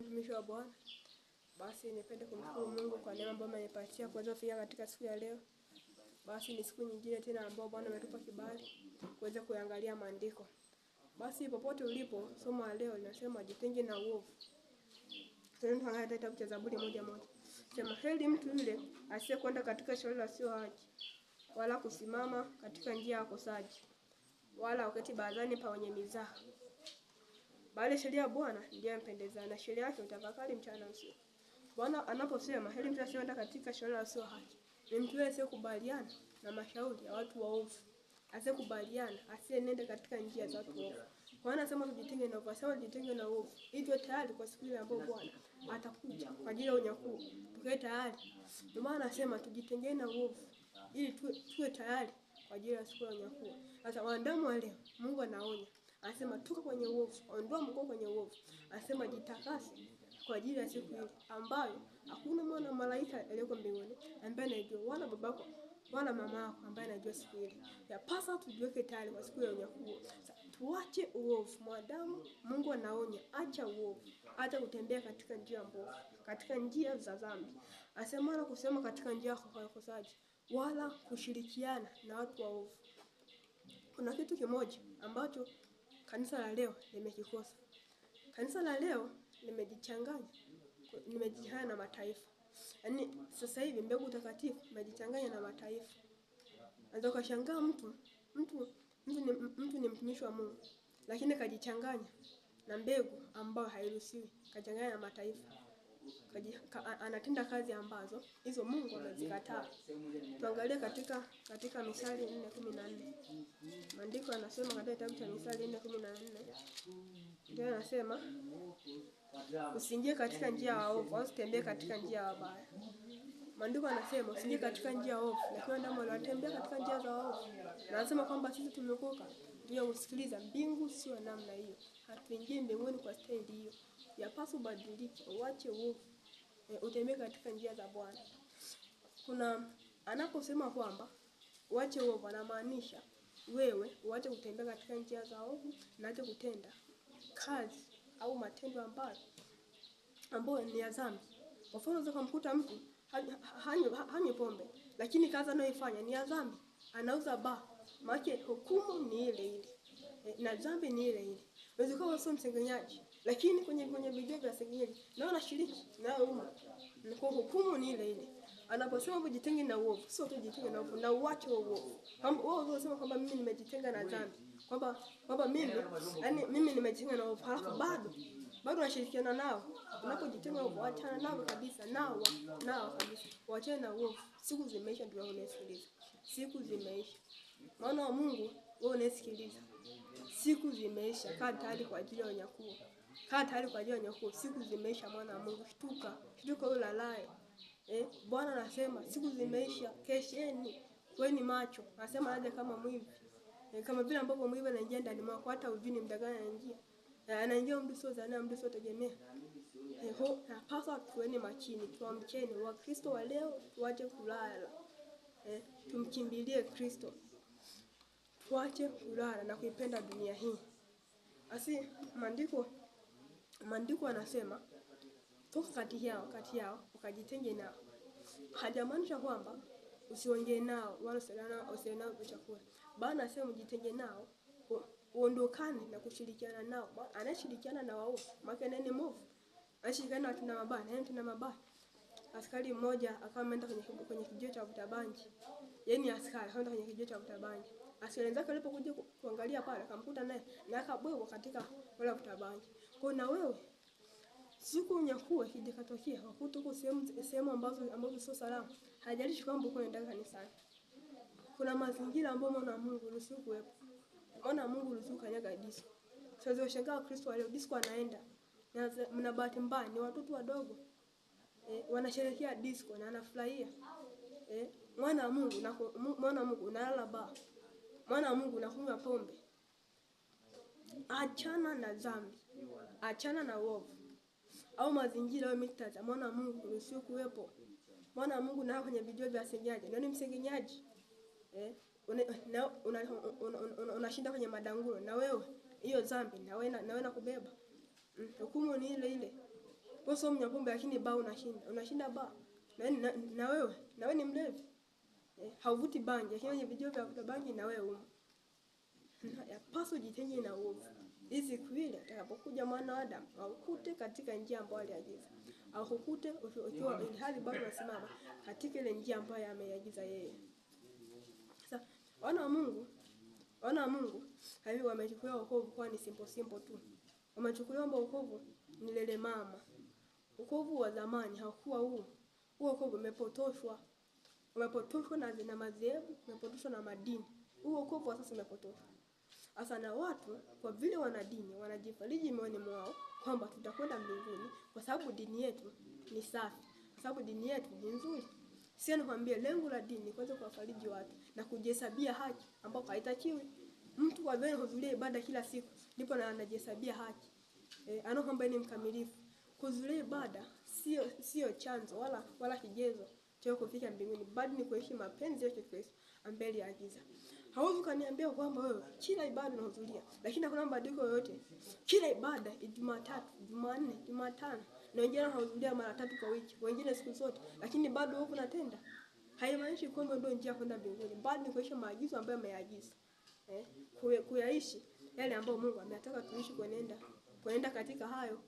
Mtumishi wa Bwana, basi nipende kumshukuru Mungu kwa neema ambayo amenipatia kuweza kufika katika siku ya leo. Basi ni siku nyingine tena ambayo Bwana ametupa kibali kuweza kuangalia maandiko. Basi popote ulipo, somo la leo linasema jitenge na uovu. Tunaangalia kitabu cha Zaburi 1:1. Sema heri mtu yule asiyekwenda katika shauri la sio haki, wala kusimama katika njia ya wakosaji, wala uketi barazani pa wenye mizaha. Bali sheria ya Bwana ndiyo mpendeza, na sheria yake utafakari mchana usiku. Bwana anaposema heri mtu asiyeenda katika shauri la sio haki, ni mtu yule asiyekubaliana na mashauri ya watu waovu, asiyekubaliana, asiyenenda katika njia za watu waovu. Bwana anasema tujitenge na uovu, anasema tujitenge na uovu ili tuwe tayari kwa siku ile ambayo Bwana atakuja kwa ajili ya unyakuo. Tukae tayari. Ndio maana anasema tujitenge na uovu ili tuwe tayari kwa ajili ya siku ya unyakuo. Sasa wanadamu wa leo, Mungu anaonya. Anasema toka kwenye uovu, ondoa mguu kwenye uovu. Anasema jitakase kwa ajili ya siku ile ambayo hakuna mwana malaika aliyeko mbinguni ambaye anajua, wala babako wala mama yako ambaye anajua siku ile. Yapasa tujiweke tayari kwa siku ya unyakuo. Tuache uovu. Mwanadamu, Mungu anaonya, acha uovu. Acha kutembea katika njia mbovu, katika njia za dhambi. Anasema wala kusema katika njia ya ukosaji, wala kushirikiana na watu waovu. Kuna kitu kimoja ambacho kanisa la leo limekikosa. Kanisa la leo limejichanganya na mataifa. Yaani sasa hivi mbegu takatifu imejichanganya na mataifa. Anza kushangaa mtu ni mtumishi wa Mungu, lakini kajichanganya na mbegu ambayo hairuhusiwi, kachanganya na mataifa. Anatenda kazi ambazo hizo Mungu amezikataa. Tuangalie katika Misali 4:14. Maandiko yanasema katika kitabu cha Misali 4:14. Ndio yanasema usiingie katika njia ya waovu, au usitembee katika njia ya wabaya. Maandiko yanasema usiingie katika njia ya waovu, lakini ndio wanatembea katika njia za waovu. Na anasema kwamba sisi tumeokoka ndio usikiliza, mbingu sio namna hiyo. Hatuingii mbinguni kwa staili hiyo. Yapaswa ubadilike, uache uovu. Utembee katika njia za Bwana. Kuna anaposema kwamba uache uovu, anamaanisha wewe uache kutembea katika njia za uovu na acha kutenda kazi au matendo ambayo ni ya dhambi. Kwa mfano unaweza kumkuta mtu hanywi pombe, lakini kazi anayoifanya ni ya dhambi. Anauza baa, maana hukumu ni ile ile. Na dhambi ni ile ile. Unaweza kuwa sio msengenyaji, lakini kwenye video vya sengenyaji na unashiriki na kwa hukumu ni ile ile. Anaposema kujitenga na uovu, sio tu jitenge na uovu, na uache uovu. Wao wanasema kwamba mimi nimejitenga na dhambi, kwamba mimi nimejitenga na uovu, halafu bado nashirikiana nao. Unapojitenga na uovu, achana nao kabisa, nao kabisa. Waachane na uovu. Siku zimeisha, ndio unasikiliza. Siku zimeisha. Maana wa Mungu wewe unasikiliza. Siku zimeisha, kaa tayari kwa ajili ya unyakuo. Kaa tayari kwa ajili ya unyakuo. Siku zimeisha, mwana wa Mungu, shtuka ulalae. Bwana anasema siku zimeisha, kesheni, kweni macho. Anasema aje kama mwivi. Kama vile ambapo mwivi anaingia ndani mwako, hata ujini mdanganya anaingia. Anaingia mtu sio zana, mtu sio tegemea. Napaswa tuweni makini, tuamkeni. Wakristo wa leo tuache kulala. Tumkimbilie Kristo. Tuache kulala na kuipenda dunia hii. Asi maandiko anasema toka kati yao ukajitenge nao. Hajamaanisha kwamba usiongee nao wala usiwe nao chakula. Bwana anasema jitenge nao, uondokane na kushirikiana nao. Anashirikiana na waovu, maana nani mwovu? Anashirikiana na watu na mabaya, nani tuna mabaya? Askari mmoja akawa ameenda kwenye kijio cha kutabanji. Yeye ni askari, akaenda kwenye kijio cha kutabanji. Askari wenzake alipokuja kuangalia pale, akamkuta naye na akabwekwa katika wale kutabanji. Kwa na wewe siku unyakuo ikikatokea, wakuta uko sehemu ambazo sio salama. Haijalishi kwamba uko unaenda kanisani. Kuna mazingira ambayo mwana Mungu ruhusu kuwepo. Mwana Mungu ruhusu kanyaga disco. Sasa ushangaa Kristo wa leo disco anaenda. Na mna bahati mbaya ni watoto wadogo. Wanasherehekea disco na anafurahia. Mwana Mungu unalala baa. Mwana Mungu unakunywa pombe. Achana na dhambi. Achana na uovu. Au mazingira au miktaza, mwana Mungu ruhusu kuwepo. Mwana Mungu na kwenye video vya sengenyaji. Nani msengenyaji? Unashinda kwenye madangulo na wewe hiyo dhambi na wewe nakubeba. Hukumu ni ile ile. Wewe sio mnywa pombe lakini baa unashinda baa. Na wewe ni mlevi. Hauvuti bangi lakini kwenye video vya kuvuta bangi na wewe umo. Yapaswa jitenge na uovu. Hizi kweli atakapokuja mwana wa Adamu aukute katika njia ambayo aliagiza. Aukute ukiwa hali bado unasimama katika ile njia ambayo ameiagiza yeye. Sasa wana wa Mungu hivi wamechukulia wokovu kwa ni simple tu. Wamechukulia kwamba wokovu ni lele mama. Wokovu wa zamani haukuwa huu. Wokovu umepotoshwa. Umepotoshwa na madhehebu, umepotoshwa na madini. Wokovu wa sasa umepotoshwa. Sasa na watu kwa vile wana dini wanajifariji moyoni mwao kwamba tutakwenda mbinguni kwa sababu dini yetu ni safi, kwa sababu dini yetu ni nzuri. Sio nikwambie lengo la dini kwanza kuwafariji watu na kujihesabia haki ambapo haitakiwi. Mtu kwa vile huzulia ibada kila siku ndipo anajihesabia haki. Anaomba ni mkamilifu. Kuzulia ibada sio chanzo wala kigezo cha kufika mbinguni, bali ni kuishi mapenzi ya Kristo ambaye aliagiza. Hauwezi kaniambia kwamba wewe kila ibada unahudhuria lakini hakuna mabadiliko yoyote. Kila ibada Jumatatu, Jumanne, Jumatano na wengine wanahudhuria mara 3 kwa wiki, wengine siku zote, lakini bado wewe unatenda. Haimaanishi kwamba ndio njia kwenda mbinguni, bali ni kuishi maagizo ambayo ameagiza. Kuyaishi yale ambayo Mungu ametaka tuishi kuenenda katika hayo.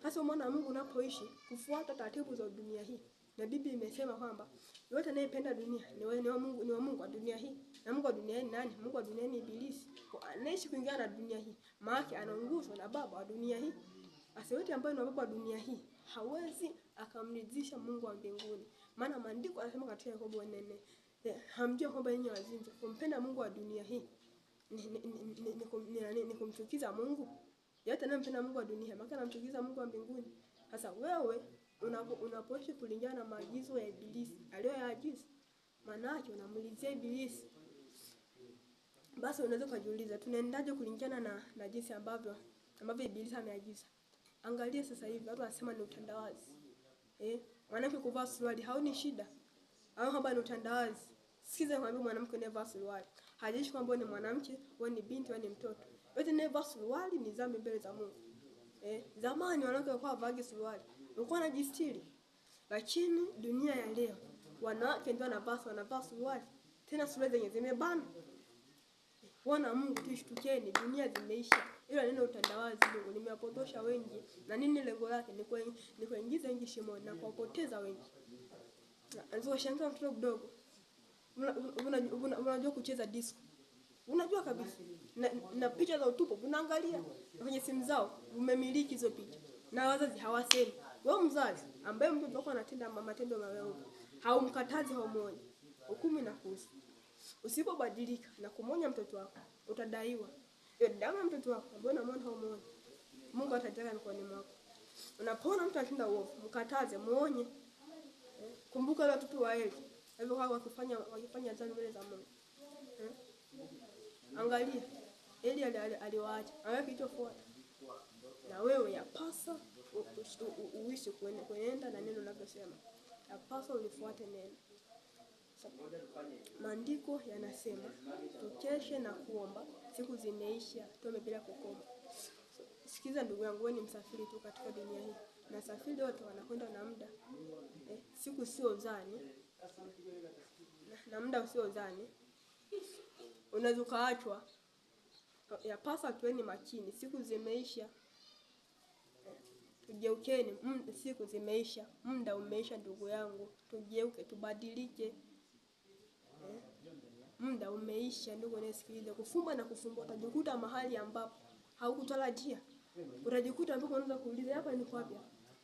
Sasa mwana Mungu unapoishi kufuata taratibu za dunia hii. Na Biblia imesema kwamba yote anayependa dunia ni wa Mungu wa dunia hii. Na Mungu wa dunia hii nani? Mungu wa dunia ni Ibilisi. Kwa anaishi kuingana na dunia hii, maana anaongozwa na baba wa dunia hii. Basi yote ambayo ni baba wa dunia hii hawezi akamridhisha Mungu wa mbinguni. Maana maandiko yanasema katika Yakobo 4, hamjua kwamba nyinyi wazinzi kumpenda Mungu wa dunia hii ni kumchukiza Mungu. Yote anayempenda Mungu wa dunia maana anamchukiza Mungu wa mbinguni. Sasa wewe unapoishi kulingana na maagizo ya Ibilisi aliyoyaagiza, maana yake unamlizia Ibilisi. Basi unaweza kujiuliza tunaendaje kulingana na jinsi ambavyo Ibilisi ameagiza. Angalia sasa hivi watu wanasema ni utandawazi. Mwanamke kuvaa suruali haoni shida. Au kwamba ni utandawazi. Sikiza nikwambie, mwanamke anayevaa suruali hajishi kwamba ni mwanamke, wewe ni binti, wewe ni mtoto. Yote anayevaa suruali ni dhambi mbele za Mungu. Zamani wanawake walikuwa havagi suruali, walikuwa wanajistiri. Lakini dunia ya leo wanawake ndio wanavaa suruali. Tena suruali zenye zimebana. Wana Mungu tushtukeni, dunia zimeisha. Ila neno utandawazi Mungu limewapotosha wengi. Na nini lengo lake? Ni kuingiza wengi shimoni na kuwapoteza wengi. Anzo shangaa mtoto mdogo. Unajua kucheza disco. Unajua kabisa. Na picha za utupu unaangalia kwenye simu zao, umemiliki hizo picha. Na wazazi hawasemi. Wewe mzazi ambaye mtoto wako anatenda matendo maovu, haumkatazi haumuoni. Hukumu inakuhusu. Usipobadilika na kumonya mtoto wako, utadaiwa. Hiyo damu ya mtoto wako ambaye unamwona haumuoni, Mungu atataka mikononi mwako. Unapoona mtu anatenda uovu, mkataze, muonye. Kumbuka wale watoto wa Eli, hivyo wakifanya dhambi mbele za Mungu. Angalia, Eli aliwaacha, angalia kilichofuata. Na wewe yapasa uishi kuenda na neno linavyosema. Yapasa ulifuate neno. Maandiko yanasema tukeshe na kuomba, siku zimeisha, tuombe bila kukoma. Sikiza ndugu yangu, wewe ni msafiri tu katika dunia hii. Na safiri wote wanakwenda na muda. Siku sio zani. Na muda usio zani. Unaweza kuachwa. Yapasa tuweni makini, siku zimeisha. Tugeukeni, siku zimeisha. Muda umeisha ndugu yangu. Tugeuke, tubadilike. Muda umeisha ndugu unayesikiliza. Kufumba na kufumbua utajikuta mahali ambapo haukutarajia. Utajikuta ambapo unaanza kuuliza hapa ni wapi?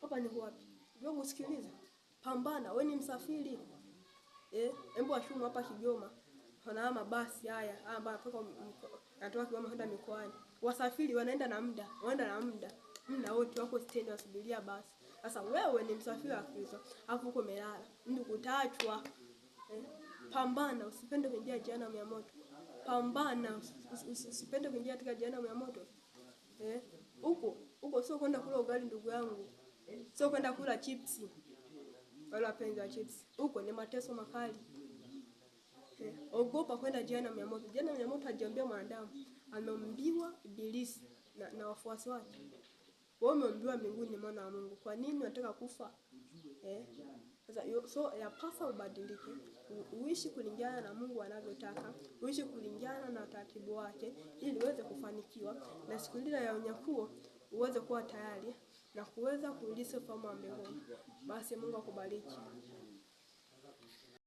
Hapa ni wapi? Ndugu usikiliza. Pambana, wewe ni msafiri. Hebu ashumu hapa Kigoma. Kuna mabasi haya ambayo yanatoka Kigoma kwenda mikoani. Wasafiri wanaenda na muda, Muda wote wako stendi wasubiria basi. Sasa wewe ni msafiri wa Kristo, hapo uko umelala. Ndugu utaachwa. Pambana, usipende kuingia jehanamu ya moto. Pambana, usipende kuingia katika jehanamu ya moto. Huko sio kwenda kula ugali ndugu yangu. Sio kwenda kula chipsi. Wala wapenzi wa chips. Huko ni mateso makali. Ogopa kwenda jehanamu ya moto. Jehanamu ya moto hajiambia mwanadamu. Ameumbiwa Ibilisi na wafuasi wake. wewe umeambiwa mbinguni ni mwana wa Mungu. Kwa nini unataka kufa? Sasa so yapasa ubadilike, uishi kulingana na Mungu anavyotaka, uishi kulingana na taratibu wake ili uweze kufanikiwa na siku ile ya unyakuo uweze kuwa tayari na kuweza kuulisa ufalme wa mbinguni. Basi Mungu akubariki.